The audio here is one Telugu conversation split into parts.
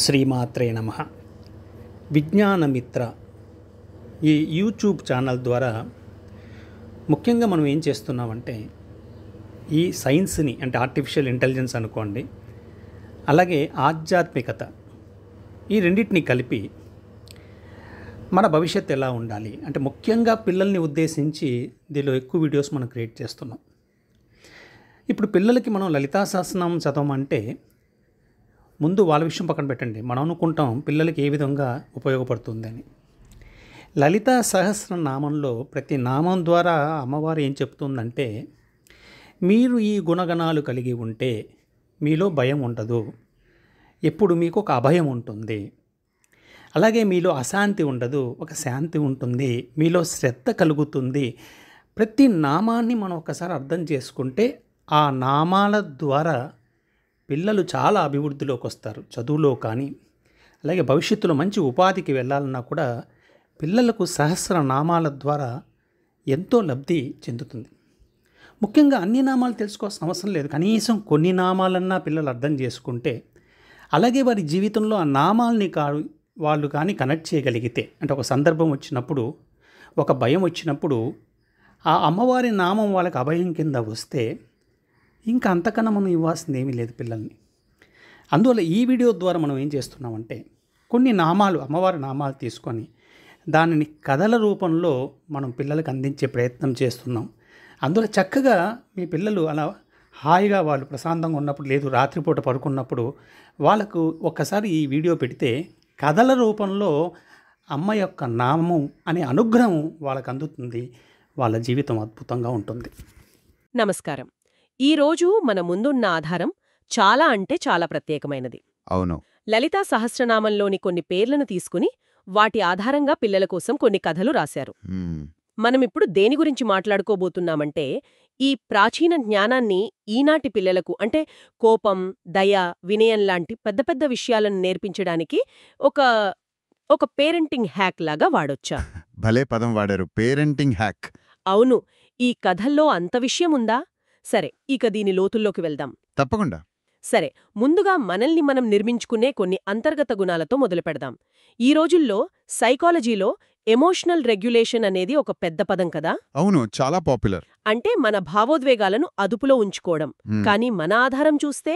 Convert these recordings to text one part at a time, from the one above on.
శ్రీమాత్రే నమః. విజ్ఞానమిత్ర ఈ యూట్యూబ్ ఛానల్ ద్వారా ముఖ్యంగా మనం ఏం చేస్తున్నామంటే ఈ సైన్స్ని అంటే ఆర్టిఫిషియల్ ఇంటెలిజెన్స్ అనుకోండి, అలాగే ఆధ్యాత్మికత ఈ రెండింటిని కలిపి మన భవిష్యత్తు ఎలా ఉండాలి అంటే ముఖ్యంగా పిల్లల్ని ఉద్దేశించి దీనిలో ఎక్కువ వీడియోస్ మనం క్రియేట్ చేస్తున్నాం. ఇప్పుడు పిల్లలకి మనం లలితా సహస్రనామం చదవమంటే ముందు వాళ్ళ విషయం పక్కన పెట్టండి, మనం అనుకుంటాం పిల్లలకి ఏ విధంగా ఉపయోగపడుతుందని. లలితా సహస్రనామంలో ప్రతి నామం ద్వారా అమ్మవారు ఏం చెప్తుందంటే, మీరు ఈ గుణగణాలు కలిగి ఉంటే మీలో భయం ఉండదు, ఎప్పుడు మీకు ఒక అభయం ఉంటుంది, అలాగే మీలో అశాంతి ఉండదు, ఒక శాంతి ఉంటుంది, మీలో శ్రద్ధ కలుగుతుంది. ప్రతి నామాన్ని మనం ఒకసారి అర్థం చేసుకుంటే ఆ నామాల ద్వారా పిల్లలు చాలా అభివృద్ధిలోకి వస్తారు. చదువులో కానీ అలాగే భవిష్యత్తులో మంచి ఉపాధికి వెళ్ళాలన్నా కూడా పిల్లలకు సహస్రనామాల ద్వారా ఎంతో లబ్ధి చెందుతుంది. ముఖ్యంగా అన్ని నామాలు తెలుసుకోవాల్సిన అవసరం లేదు, కనీసం కొన్ని నామాలన్నా పిల్లలు అర్థం చేసుకుంటే, అలాగే వారి జీవితంలో ఆ నామాల్ని వాళ్ళు కానీ కనెక్ట్ చేయగలిగితే, అంటే ఒక సందర్భం వచ్చినప్పుడు, ఒక భయం వచ్చినప్పుడు ఆ అమ్మవారి నామం వాళ్ళకి అభయం కింద వస్తే ఇంకా అంతకన్నా మనం ఇవ్వాల్సింది ఏమీ లేదు పిల్లల్ని. అందువల్ల ఈ వీడియో ద్వారా మనం ఏం చేస్తున్నామంటే కొన్ని నామాలు, అమ్మవారి నామాలు తీసుకొని దానిని కథల రూపంలో మనం పిల్లలకు అందించే ప్రయత్నం చేస్తున్నాం. అందువల్ల చక్కగా మీ పిల్లలు అలా హాయిగా వాళ్ళు ప్రశాంతంగా ఉన్నప్పుడు, లేదు రాత్రిపూట పడుకున్నప్పుడు వాళ్ళకు ఒక్కసారి ఈ వీడియో పెడితే కథల రూపంలో అమ్మ యొక్క నామం అనే అనుగ్రహం వాళ్ళకు అందుతుంది. వాళ్ళ జీవితం అద్భుతంగా ఉంటుంది. నమస్కారం. ఈరోజు మన ముందున్న ఆధారం చాలా అంటే చాలా ప్రత్యేకమైనది. అవును. లలితా సహస్రనామంలోని కొన్ని పేర్లను తీసుకుని వాటి ఆధారంగా పిల్లల కోసం కొన్ని కథలు రాశారు. మనమిప్పుడు దేని గురించి మాట్లాడుకోబోతున్నామంటే, ఈ ప్రాచీన జ్ఞానాన్ని ఈనాటి పిల్లలకు అంటే కోపం, దయ, వినయం లాంటి పెద్ద పెద్ద విషయాలను నేర్పించడానికి ఒక పేరెంటింగ్ హ్యాక్ లాగా వాడొచ్చా? భలే పదం వాడారు, పేరెంటింగ్ హ్యాక్. అవును. ఈ కథల్లో అంత విషయం ఉందా? సరే, ఇక దీని లోతుల్లోకి వెళ్దాం. తప్పకుండా. సరే, ముందుగా మనల్ని మనం నిర్మించుకునే కొన్ని అంతర్గత గుణాలతో మొదలుపెడదాం. ఈ రోజుల్లో సైకాలజీలో ఎమోషనల్ రెగ్యులేషన్ అనేది ఒక పెద్ద పదం కదా. అవును, చాలా పాపులర్. అంటే మన భావోద్వేగాలను అదుపులో ఉంచుకోవడం. కానీ మన ఆధారం చూస్తే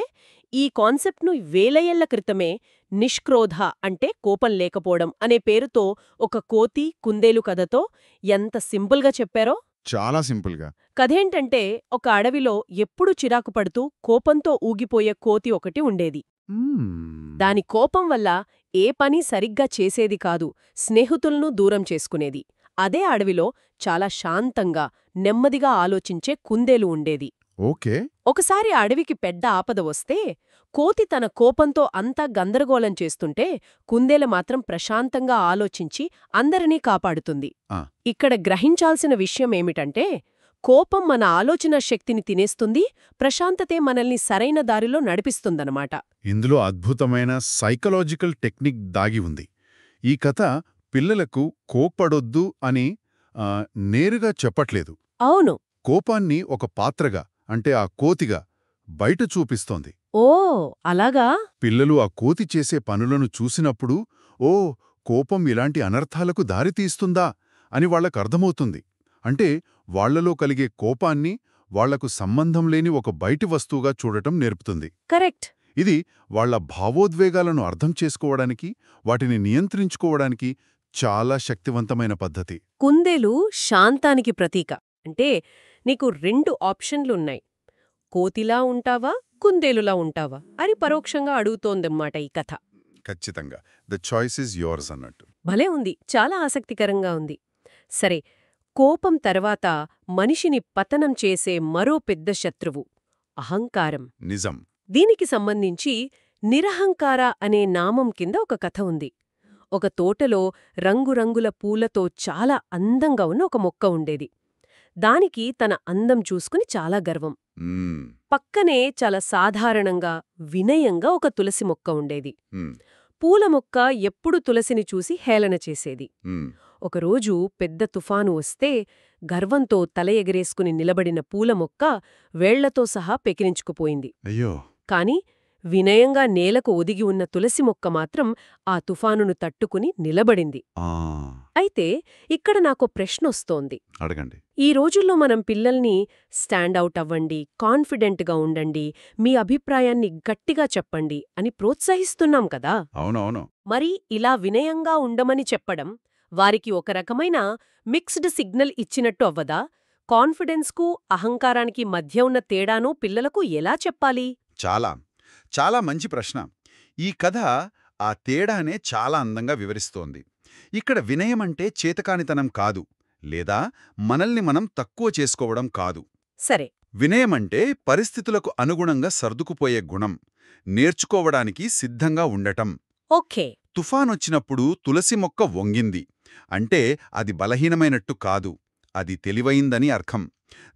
ఈ కాన్సెప్ట్ను వేల ఏళ్ల క్రితమే నిష్క్రోధ అంటే కోపం లేకపోవడం అనే పేరుతో ఒక కోతి, కుందేలు కథతో ఎంత సింపుల్గా చెప్పారో. చాలా సింపుల్గా. కథేంటంటే, ఒక అడవిలో ఎప్పుడూ చిరాకు పడుతూ కోపంతో ఊగిపోయే కోతి ఒకటి ఉండేది. దాని కోపం వల్ల ఏ పని సరిగ్గా చేసేది కాదు, స్నేహితులను దూరం చేసుకునేది. అదే అడవిలో చాలా శాంతంగా, నెమ్మదిగా ఆలోచించే కుందేలు ఉండేది. ఓకే. ఒకసారి అడవికి పెద్ద ఆపద వస్తే కోతి తన కోపంతో అంతా గందరగోళం చేస్తుంటే కుందేలు మాత్రం ప్రశాంతంగా ఆలోచించి అందరినీ కాపాడుతుంది. ఇక్కడ గ్రహించాల్సిన విషయమేమిటంటే, కోపం మన ఆలోచన శక్తిని తినేస్తుంది, ప్రశాంతతే మనల్ని సరైన దారిలో నడిపిస్తుందన్నమాట. ఇందులో అద్భుతమైన సైకలాజికల్ టెక్నిక్ దాగి ఉంది. ఈ కథ పిల్లలకు కోప్పడొద్దు అని నేరుగా చెప్పట్లేదు. అవును. కోపాన్ని ఒక పాత్రగా, అంటే ఆ కోతిగా బయట చూపిస్తోంది. ఓ అలాగా. పిల్లలు ఆ కోతి చేసే పనులను చూసినప్పుడు, ఓ కోపం ఇలాంటి అనర్థాలకు దారితీస్తుందా అని వాళ్లకర్థమవుతుంది. అంటే వాళ్లలో కలిగే కోపాన్ని వాళ్లకు సంబంధం లేని ఒక బయటి వస్తువుగా చూడటం నేర్పుతుంది. కరెక్ట్. ఇది వాళ్ల భావోద్వేగాలను అర్థం చేసుకోవడానికి, వాటిని నియంత్రించుకోవడానికి చాలా శక్తివంతమైన పద్ధతి. కుందేలు శాంతానికి ప్రతీక. అంటే నీకు 2 ఆప్షన్లున్నాయి, కోతిలా ఉంటావా, కుందేలులా ఉంటావా అని పరోక్షంగా అడుగుతోందన్నమాట ఈ కథ. ఖచ్చితంగా. ద చాయిస్ ఈజ్ యోర్స్ అన్నట్టు. భలే ఉంది, చాలా ఆసక్తికరంగా ఉంది. సరే, కోపం తర్వాత మనిషిని పతనం చేసే మరో పెద్ద శత్రువు అహంకారం. నిజం. దీనికి సంబంధించి నిరహంకార అనే నామం కింద ఒక కథ ఉంది. ఒక తోటలో రంగురంగుల పూలతో చాలా అందంగా ఉన్న ఒక మొక్క ఉండేది. దానికి తన అందం చూసుకుని చాలా గర్వం. పక్కనే చాలా సాధారణంగా, వినయంగా ఒక తులసి మొక్క ఉండేది. పూల మొక్క ఎప్పుడు తులసిని చూసి హేళన చేసేది. ఒకరోజు పెద్ద తుఫాను వస్తే గర్వంతో తల ఎగరేసుకుని నిలబడిన పూల మొక్క వేళ్లతో సహా పెకిరించుకుపోయింది. అయ్యో. కాని వినయంగా నేలకు ఒదిగి ఉన్న తులసి మొక్క మాత్రం ఆ తుఫానును తట్టుకుని నిలబడింది. ఆ, అయితే ఇక్కడ నాకో ప్రశ్నొస్తోంది. అడగండి. ఈ రోజుల్లో మనం పిల్లల్ని స్టాండ్ అవుట్ అవ్వండి, కాన్ఫిడెంట్గా ఉండండి, మీ అభిప్రాయాన్ని గట్టిగా చెప్పండి అని ప్రోత్సహిస్తున్నాం కదా. అవునవును. మరి ఇలా వినయంగా ఉండమని చెప్పడం వారికి ఒక రకమైన మిక్స్డ్ సిగ్నల్ ఇచ్చినట్టు అవ్వదా? కాన్ఫిడెన్స్కు అహంకారానికి మధ్య ఉన్న తేడాను పిల్లలకు ఎలా చెప్పాలి? చాలా చాలా మంచి ప్రశ్న. ఈ కథ ఆ తేడానే చాలా అందంగా వివరిస్తోంది. ఇక్కడ వినయమంటే చేతకానితనం కాదు, లేదా మనల్ని మనం తక్కువ చేసుకోవడం కాదు. సరే. వినయమంటే పరిస్థితులకు అనుగుణంగా సర్దుకుపోయే గుణం, నేర్చుకోవడానికి సిద్ధంగా ఉండటం. ఓకే. తుఫానొచ్చినప్పుడు తులసి మొక్క వంగింది అంటే అది బలహీనమైనట్టు కాదు, అది తెలివైందని అర్థం.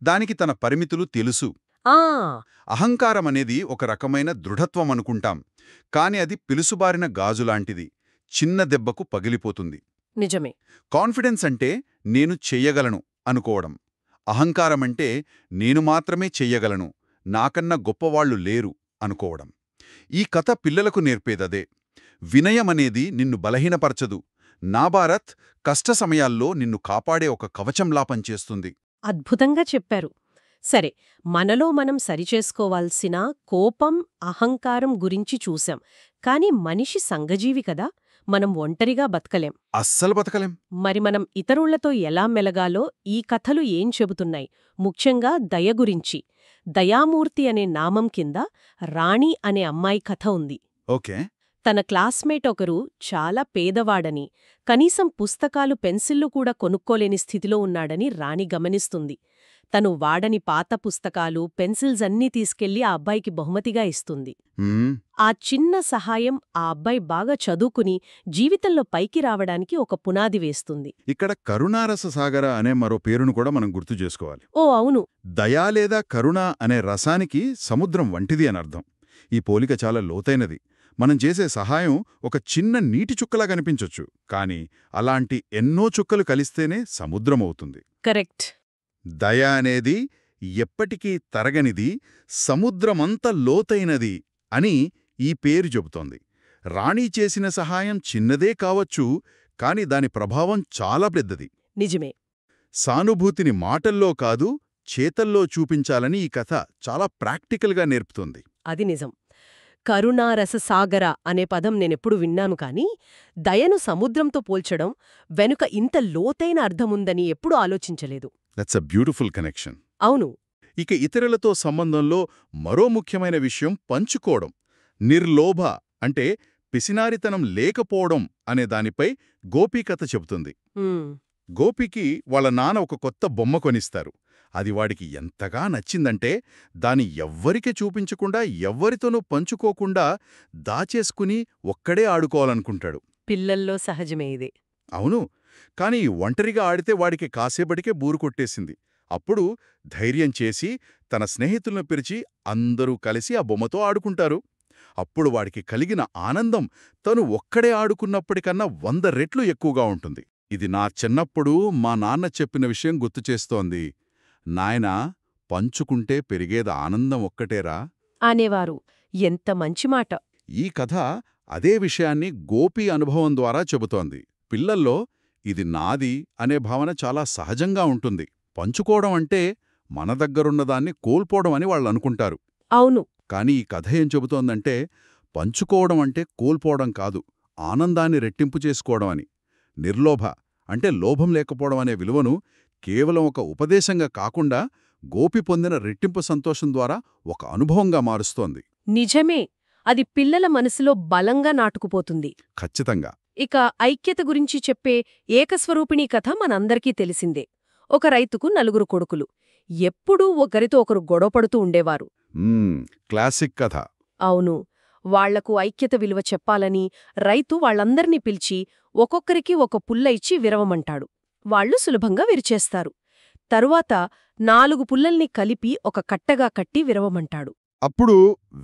దానికి తన పరిమితులు తెలుసు. ఆ అహంకారమనేది ఒక రకమైన దృఢత్వం అనుకుంటాం, కాని అది పిలుసుబారిన గాజులాంటిది, చిన్న దెబ్బకు పగిలిపోతుంది. నిజమే. కాన్ఫిడెన్స్ అంటే నేను చెయ్యగలను అనుకోవడం. అహంకారమంటే నేను మాత్రమే చెయ్యగలను, నాకన్నా గొప్పవాళ్లు లేరు అనుకోవడం. ఈ కథ పిల్లలకు నేర్పేదదే. వినయమనేది నిన్ను బలహీనపరచదు, నా భారత్ కష్ట సమయాల్లో నిన్ను కాపాడే ఒక కవచంలా పనిచేస్తుంది. అద్భుతంగా చెప్పారు. సరే, మనలో మనం సరిచేసుకోవాల్సిన కోపం, అహంకారం గురించి చూశాం. కాని మనిషి సంఘజీవి కదా, మనం ఒంటరిగా బతకలేం. అస్సలు బతకలేం. మరి మనం ఇతరులతో ఎలా మెలగాలో ఈ కథలు ఏం చెబుతున్నాయి? ముఖ్యంగా దయ గురించి. దయామూర్తి అనే నామం కింద రాణి అనే అమ్మాయి కథ ఉంది. ఓకే. తన క్లాస్మేట్ ఒకరు చాలా పేదవాడని, కనీసం పుస్తకాలు, పెన్సిళ్లు కూడా కొనుక్కోలేని స్థితిలో ఉన్నాడని రాణి గమనిస్తుంది. తను వాడని పాత పుస్తకాలు, పెన్సిల్స్ అన్నీ తీసుకెళ్లి ఆ అబ్బాయికి బహుమతిగా ఇస్తుంది. ఆ చిన్న సహాయం ఆ అబ్బాయి బాగా చదువుకుని జీవితంలో పైకి రావడానికి ఒక పునాది వేస్తుంది. ఇక్కడ కరుణారస సాగర అనే మరో పేరును కూడా మనం గుర్తు చేసుకోవాలి. ఓ అవును. దయా లేదా కరుణ అనే రసానికి సముద్రం వంటిది అని అర్థం. ఈ పోలిక చాలా లోతైనది. మనం చేసే సహాయం ఒక చిన్న నీటి చుక్కలా కనిపించొచ్చు, కానీ అలాంటి ఎన్నో చుక్కలు కలిస్తేనే సముద్రమవుతుంది. కరెక్ట్. దయ అనేది ఎప్పటికీ తరగనిది, సముద్రమంత లోతైనది అని ఈ పేరు చెబుతోంది. రాణి చేసిన సహాయం చిన్నదే కావచ్చు, కాని దాని ప్రభావం చాలా పెద్దది. నిజమే. సానుభూతిని మాటల్లో కాదు, చేతల్లో చూపించాలని ఈ కథ చాలా ప్రాక్టికల్గా నేర్పుతుంది. అది నిజం. కరుణారససాగర అనే పదం నేనెప్పుడు విన్నాను కాని, దయను సముద్రంతో పోల్చడం వెనుక ఇంత లోతైన అర్థముందని ఎప్పుడూ ఆలోచించలేదు. That's a beautiful connection. అవును. ఇక ఇతరులతో సంబంధంలో మరో ముఖ్యమైన విషయం పంచుకోవడం. నిర్లోభ అంటే పిసినారితనం లేకపోవడం అనే దానిపై గోపీ కథ చెబుతుంది. గోపికి వాళ్ళ నాన్న ఒక కొత్త బొమ్మ కొనిస్తారు. అది వాడికి ఎంతగా నచ్చిందంటే దాని ఎవ్వరికీ చూపించకుండా, ఎవ్వరితోనూ పంచుకోకుండా దాచేసుకుని ఒక్కడే ఆడుకోవాలనుకుంటాడు. పిల్లల్లో సహజమే ఇది. అవును, కాని ఒంటరిగా ఆడితే వాడికి కాసేపటికే బూరు కొట్టేసింది. అప్పుడు ధైర్యం చేసి తన స్నేహితులను పిలిచి అందరూ కలిసి ఆ బొమ్మతో ఆడుకుంటారు. అప్పుడు వాడికి కలిగిన ఆనందం తను ఒక్కడే ఆడుకున్నప్పటికన్నా 100 రెట్లు ఎక్కువగా ఉంటుంది. ఇది నా చిన్నప్పుడు మా నాన్న చెప్పిన విషయం గుర్తు చేస్తోంది. నాయనా, పంచుకుంటే పెరిగేది ఆనందం ఒక్కటేరా అనేవారు. ఎంత మంచి మాట. ఈ కథ అదే విషయాన్ని గోపి అనుభవం ద్వారా చెబుతోంది. పిల్లల్లో ఇది నాది అనే భావన చాలా సహజంగా ఉంటుంది. పంచుకోవడం అంటే మన దగ్గరున్నదాన్ని కోల్పోవడం అని వాళ్ళు అనుకుంటారు. అవును. కానీ ఈ కథ ఏం చెబుతోందంటే పంచుకోవడం అంటే కోల్పోవడం కాదు, ఆనందాన్ని రెట్టింపు చేసుకోవడం అని. నిర్లోభ అంటే లోభం లేకపోవడం అనే విలువను కేవలం ఒక ఉపదేశంగా కాకుండా గోపి పొందిన రెట్టింపు సంతోషం ద్వారా ఒక అనుభవంగా మారుస్తోంది. నిజమే. అది పిల్లల మనసులో బలంగా నాటుకుపోతుంది. ఖచ్చితంగా. ఇక ఐక్యత గురించి చెప్పే ఏకస్వరూపిణీ కథ మనందరికీ తెలిసిందే. ఒక రైతుకు 4 కొడుకులు. ఎప్పుడూ ఒకరితో ఒకరు గొడవపడుతూ ఉండేవారు. క్లాసిక్ కథ. అవును. వాళ్లకు ఐక్యత విలువ చెప్పాలని రైతు వాళ్ళందర్నీ పిలిచి ఒక్కొక్కరికి ఒక పుల్ల ఇచ్చి విరవమంటాడు. వాళ్లు సులభంగా విరిచేస్తారు. తరువాత 4 పుల్లల్ని కలిపి ఒక కట్టగా కట్టి విరవమంటాడు. అప్పుడు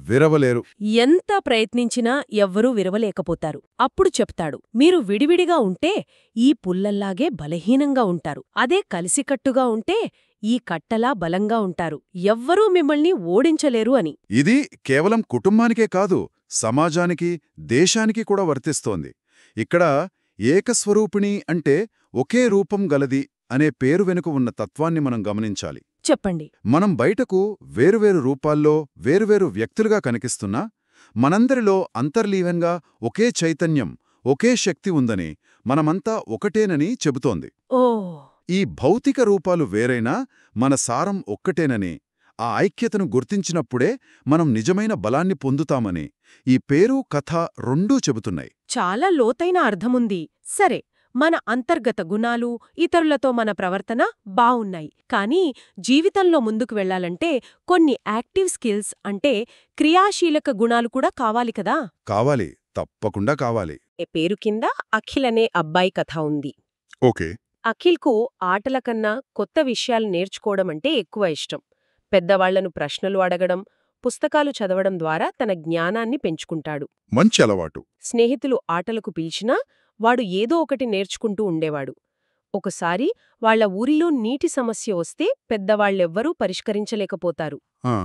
విరవలేరు. ఎంత ప్రయత్నించినా ఎవ్వరూ విరవలేకపోతారు. అప్పుడు చెప్తాడు, మీరు విడివిడిగా ఉంటే ఈ పుల్లల్లాగే బలహీనంగా ఉంటారు. అదే కలిసికట్టుగా ఉంటే ఈ కట్టలా బలంగా ఉంటారు, ఎవ్వరూ మిమ్మల్ని ఓడించలేరు అని. ఇది కేవలం కుటుంబానికే కాదు, సమాజానికి, దేశానికి కూడా వర్తిస్తోంది. ఇక్కడ ఏకస్వరూపిణి అంటే ఒకే రూపం గలది అనే పేరు వెనుక ఉన్న తత్వాన్ని మనం గమనించాలి. చెప్పండి. మనం బయటకు వేరువేరు రూపాల్లో వేరువేరు వ్యక్తులుగా కనిపిస్తున్నా మనందరిలో అంతర్లీనంగా ఒకే చైతన్యం, ఒకే శక్తి ఉందని, మనమంతా ఒకటేనని చెబుతోంది. ఓ, ఈ భౌతిక రూపాలు వేరైనా మన సారం ఒక్కటేనని, ఆ ఐక్యతను గుర్తించినప్పుడే మనం నిజమైన బలాన్ని పొందుతామని ఈ పేరు, కథ రెండూ చెబుతున్నాయి. చాలా లోతైన అర్థముంది. సరే, మన అంతర్గత గుణాలు, ఇతరులతో మన ప్రవర్తన బావున్నాయి. కానీ జీవితంలో ముందుకు వెళ్లాలంటే కొన్ని యాక్టివ్ స్కిల్స్ అంటే క్రియాశీలక గుణాలు కూడా కావాలి కదా. కావాలి, తప్పకుండా కావాలి. ఏ పేరు కింద అఖిల్ అనే అబ్బాయి కథ ఉంది. ఓకే. అఖిల్కు ఆటల కన్నా కొత్త విషయాలు నేర్చుకోవడం అంటే ఎక్కువ ఇష్టం. పెద్దవాళ్లను ప్రశ్నలు అడగడం, పుస్తకాలు చదవడం ద్వారా తన జ్ఞానాన్ని పెంచుకుంటాడు. మంచి అలవాటు. స్నేహితులు ఆటలకు పిలిచినా వాడు ఏదో ఒకటి నేర్చుకుంటూ ఉండేవాడు. ఒకసారి వాళ్ల ఊరిలో నీటి సమస్య వస్తే పెద్దవాళ్లెవ్వరూ పరిష్కరించలేకపోతారు. ఆ,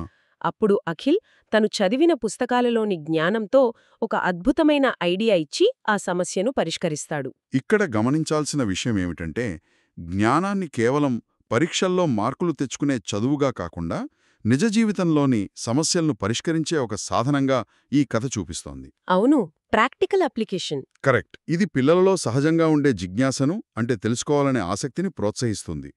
అప్పుడు అఖిల్ తను చదివిన పుస్తకాలలోని జ్ఞానంతో ఒక అద్భుతమైన ఐడియా ఇచ్చి ఆ సమస్యను పరిష్కరిస్తాడు. ఇక్కడ గమనించాల్సిన విషయమేమిటంటే, జ్ఞానాన్ని కేవలం పరీక్షల్లో మార్కులు తెచ్చుకునే చదువుగా కాకుండా నిజ జీవితంలోని సమస్యలను పరిష్కరించే ఒక సాధనంగా ఈ కథ చూపిస్తోంది. అవును, ప్రాక్టికల్ అప్లికేషన్. కరెక్ట్. ఇది పిల్లలలో సహజంగా ఉండే జిజ్ఞాసను, అంటే తెలుసుకోవాలనే ఆసక్తిని ప్రోత్సహిస్తుంది.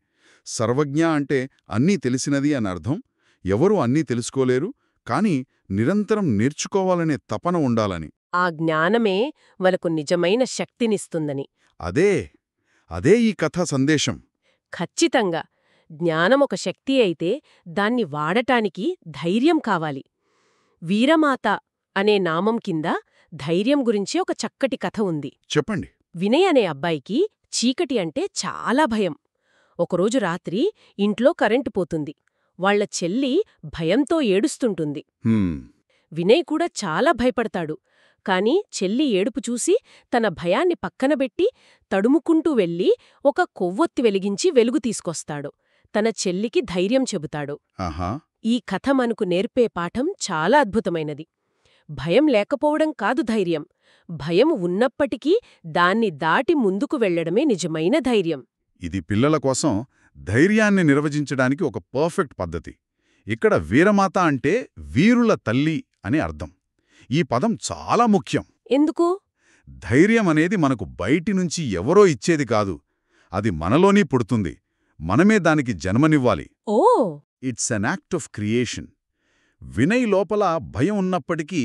సర్వజ్ఞ అంటే అన్నీ తెలిసినది అని అర్థం. ఎవరూ అన్నీ తెలుసుకోలేరు, కానీ నిరంతరం నేర్చుకోవాలనే తపన ఉండాలని. ఆ జ్ఞానమే వాళ్ళకు నిజమైన శక్తినిస్తుందని. అదే ఈ కథ సందేశం. ఖచ్చితంగా. జ్ఞానం ఒక శక్తి అయితే దాన్ని వాడటానికి ధైర్యం కావాలి. వీరమాత అనే నామం కింద ధైర్యం గురించి ఒక చక్కటి కథ ఉంది. చెప్పండి. వినయ్ అనే అబ్బాయికి చీకటి అంటే చాలా భయం. ఒకరోజు రాత్రి ఇంట్లో కరెంటు పోతుంది. వాళ్ల చెల్లి భయంతో ఏడుస్తుంటుంది. వినయ్ కూడా చాలా భయపడతాడు. కాని చెల్లి ఏడుపు చూసి తన భయాన్ని పక్కనబెట్టి తడుముకుంటూ వెళ్ళి ఒక కొవ్వొత్తి వెలిగించి వెలుగు తీసుకొస్తాడు. తన చెల్లికి ధైర్యం చెబుతాడు. ఈ కథ మనకు నేర్పే పాఠం చాలా అద్భుతమైనది. భయం లేకపోవడం కాదు ధైర్యం. భయం ఉన్నప్పటికీ దాన్ని దాటి ముందుకు వెళ్లడమే నిజమైన ధైర్యం. ఇది పిల్లల కోసం ధైర్యాన్ని నిర్వచించడానికి ఒక పర్ఫెక్ట్ పద్ధతి. ఇక్కడ వీరమాత అంటే వీరుల తల్లి అని అర్థం. ఈ పదం చాలా ముఖ్యం. ఎందుకు? ధైర్యం అనేది మనకు బయటి నుంచి ఎవరో ఇచ్చేది కాదు. అది మనలోనే పుడుతుంది. మనమే దానికి జన్మనివ్వాలి. Oh, it's an act of creation. Vinay లోపల భయం ఉన్నప్పటికీ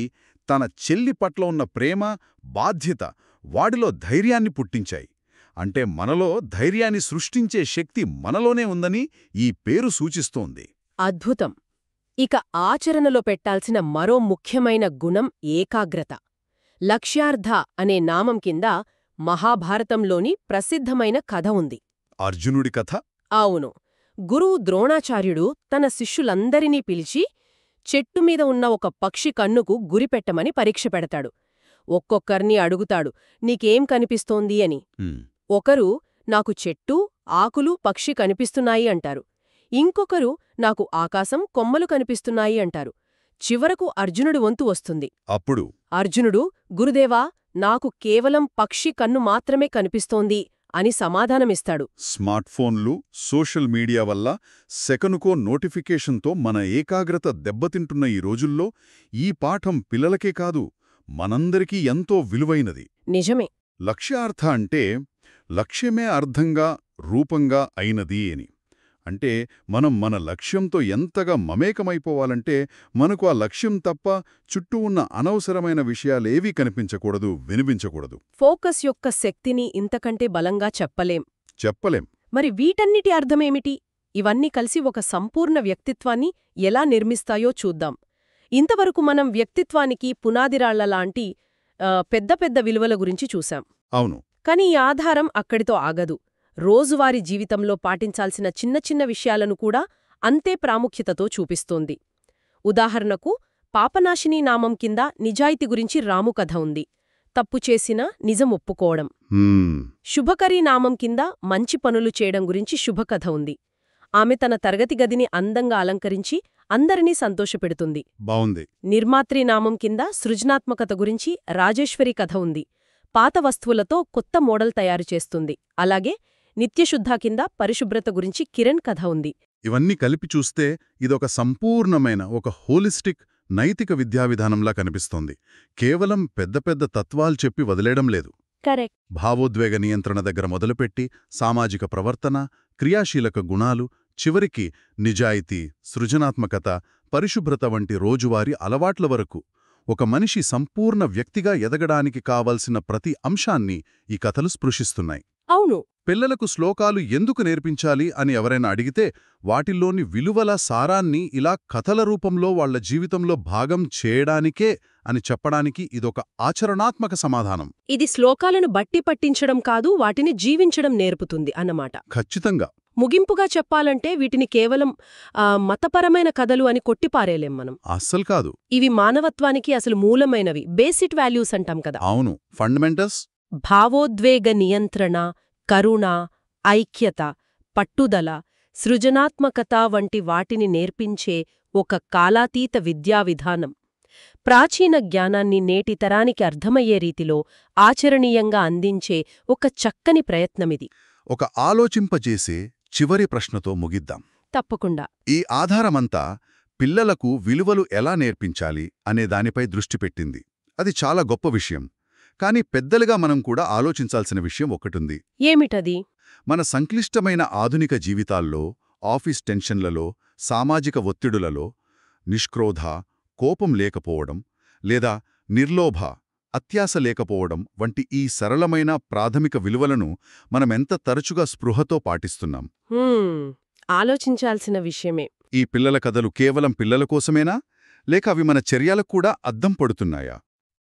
తన చెల్లి పట్ల ఉన్న ప్రేమ, బాధ్యత వాడిలో ధైర్యాన్ని పుట్టించాయి. అంటే మనలో ధైర్యాన్ని సృష్టించే శక్తి మనలోనే ఉందని ఈ పేరు సూచిస్తోంది. అద్భుతం. ఇక ఆచరణలో పెట్టాల్సిన మరో ముఖ్యమైన గుణం ఏకాగ్రత. లక్ష్యార్థ అనే నామం కింద మహాభారతంలోని ప్రసిద్ధమైన కథ ఉంది. అర్జునుడి కథ? అవును. గురువు ద్రోణాచార్యుడు తన శిష్యులందరినీ పిలిచి చెట్టుమీద ఉన్న ఒక పక్షి కన్నుకు గురిపెట్టమని పరీక్ష పెడతాడు. ఒక్కొక్కర్ని అడుగుతాడు, నీకేం కనిపిస్తోంది అని. ఒకరు, నాకు చెట్టు, ఆకులు, పక్షి కనిపిస్తున్నాయి అంటారు. ఇంకొకరు, నాకు ఆకాశం, కొమ్మలు కనిపిస్తున్నాయి అంటారు. చివరకు అర్జునుడి వంతు వస్తుంది. అప్పుడు అర్జునుడు, గురుదేవా, నాకు కేవలం పక్షి కన్ను మాత్రమే కనిపిస్తోంది అని సమాధానమిస్తాడు. స్మార్ట్ ఫోన్లు, సోషల్ మీడియా వల్ల సెకనుకో నోటిఫికేషన్తో మన ఏకాగ్రత దెబ్బతింటున్న ఈ రోజుల్లో ఈ పాఠం పిల్లలకే కాదు, మనందరికీ ఎంతో విలువైనది. నిజమే. లక్ష్యార్థ అంటే లక్ష్యమే అర్థంగా, రూపంగా అయినది అని. అంటే మనం మన లక్ష్యంతో ఎంతగా మమేకమైపోవాలంటే మనకు ఆ లక్ష్యం తప్ప చుట్టూ ఉన్న అనవసరమైన విషయాలేవీ కనిపించకూడదు, వినిపించకూడదు. ఫోకస్ యొక్క శక్తిని ఇంతకంటే బలంగా చెప్పలేం. మరి వీటన్నిటి అర్థమేమిటి? ఇవన్నీ కలిసి ఒక సంపూర్ణ వ్యక్తిత్వాన్ని ఎలా నిర్మిస్తాయో చూద్దాం. ఇంతవరకు మనం వ్యక్తిత్వానికి పునాదిరాళ్లలాంటి పెద్ద పెద్ద విలువల గురించి చూశాం. అవును. కాని ఈ ఆధారం అక్కడితో ఆగదు. రోజువారీ జీవితంలో పాటించాల్సిన చిన్న చిన్న విషయాలను కూడా అంతే ప్రాముఖ్యతతో చూపిస్తోంది. ఉదాహరణకు, పాపనాశిని నామం కింద నిజాయితీ గురించి రాము కథ ఉంది. తప్పు చేసినా నిజం ఒప్పుకోవడం. శుభకరీ నామం కింద మంచి పనులు చేయడం గురించి శుభకథ ఉంది. ఆమె తన తరగతి గదిని అందంగా అలంకరించి అందరినీ సంతోషపెడుతుంది. బావుంది. నిర్మాత్రి నామం కింద సృజనాత్మకత గురించి రాజేశ్వరి కథ ఉంది. పాత వస్తువులతో కొత్త మోడల్ తయారు చేస్తుంది. అలాగే నిత్యశుద్ధ కింద పరిశుభ్రత గురించి కిరణ్ కథ ఉంది. ఇవన్నీ కలిపి చూస్తే ఇదొక సంపూర్ణమైన ఒక హోలిస్టిక్ నైతిక విద్యావిధానంలా కనిపిస్తోంది. కేవలం పెద్ద పెద్ద తత్వాలు చెప్పి వదిలేయడం లేదు. కరెక్ట్. భావోద్వేగ నియంత్రణ దగ్గర మొదలుపెట్టి సామాజిక ప్రవర్తన, క్రియాశీలక గుణాలు, చివరికి నిజాయితీ, సృజనాత్మకత, పరిశుభ్రత వంటి రోజువారీ అలవాట్ల వరకు ఒక మనిషి సంపూర్ణ వ్యక్తిగా ఎదగడానికి కావలసిన ప్రతి అంశాన్ని ఈ కథలు స్పృశిస్తున్నాయి. అవును. పిల్లలకు శ్లోకాలు ఎందుకు నేర్పించాలి అని ఎవరైనా అడిగితే వాటిల్లోని విలువల సారాన్ని ఇలా కథల రూపంలో వాళ్ల జీవితంలో భాగం చేయడానికే అని చెప్పడానికి ఇదొక ఆచరణాత్మక సమాధానం. ఇది శ్లోకాలను బట్టి పట్టించడం కాదు, వాటిని జీవించడం నేర్పుతుంది అన్నమాట. ఖచ్చితంగా. ముగింపుగా చెప్పాలంటే వీటిని కేవలం మతపరమైన కథలు అని కొట్టిపారేలేం మనం. అస్సలు కాదు. ఇవి మానవత్వానికి అసలు మూలమైనవి, బేసిక్ వాల్యూస్ అంటాం కదా. అవును, ఫండమెంటల్స్. భావోద్వేగ నియంత్రణ, కరుణ, ఐక్యత, పట్టుదల, సృజనాత్మకత వంటి వాటిని నేర్పించే ఒక కాలాతీత విద్యా విధానం. ప్రాచీన జ్ఞానాన్ని నేటి తరానికి అర్థమయ్యే రీతిలో ఆచరణీయంగా అందించే ఒక చక్కని ప్రయత్నమిది. ఒక ఆలోచింపజేసే చివరి ప్రశ్నతో ముగిద్దాం. తప్పకుండా. ఈ ఆధారమంతా పిల్లలకు విలువలు ఎలా నేర్పించాలి అనే దానిపై దృష్టి పెట్టింది. అది చాలా గొప్ప విషయం. కానీ పెద్దలుగా మనం కూడా ఆలోచించాల్సిన విషయం ఒకటుంది. ఏమిటది? మన సంక్లిష్టమైన ఆధునిక జీవితాల్లో, ఆఫీస్ టెన్షన్లలో, సామాజిక ఒత్తిడులలో నిష్క్రోధ, కోపం లేకపోవడం లేదా నిర్లోభ, అత్యాశ లేకపోవడం వంటి ఈ సరళమైన ప్రాథమిక విలువలను మనమెంత తరచుగా స్పృహతో పాటిస్తున్నాం? ఆలోచించాల్సిన విషయమే. ఈ పిల్లల కథలు కేవలం పిల్లల కోసమేనా, లేక అవి మన చర్యలకు కూడా అద్దం పడుతున్నాయా?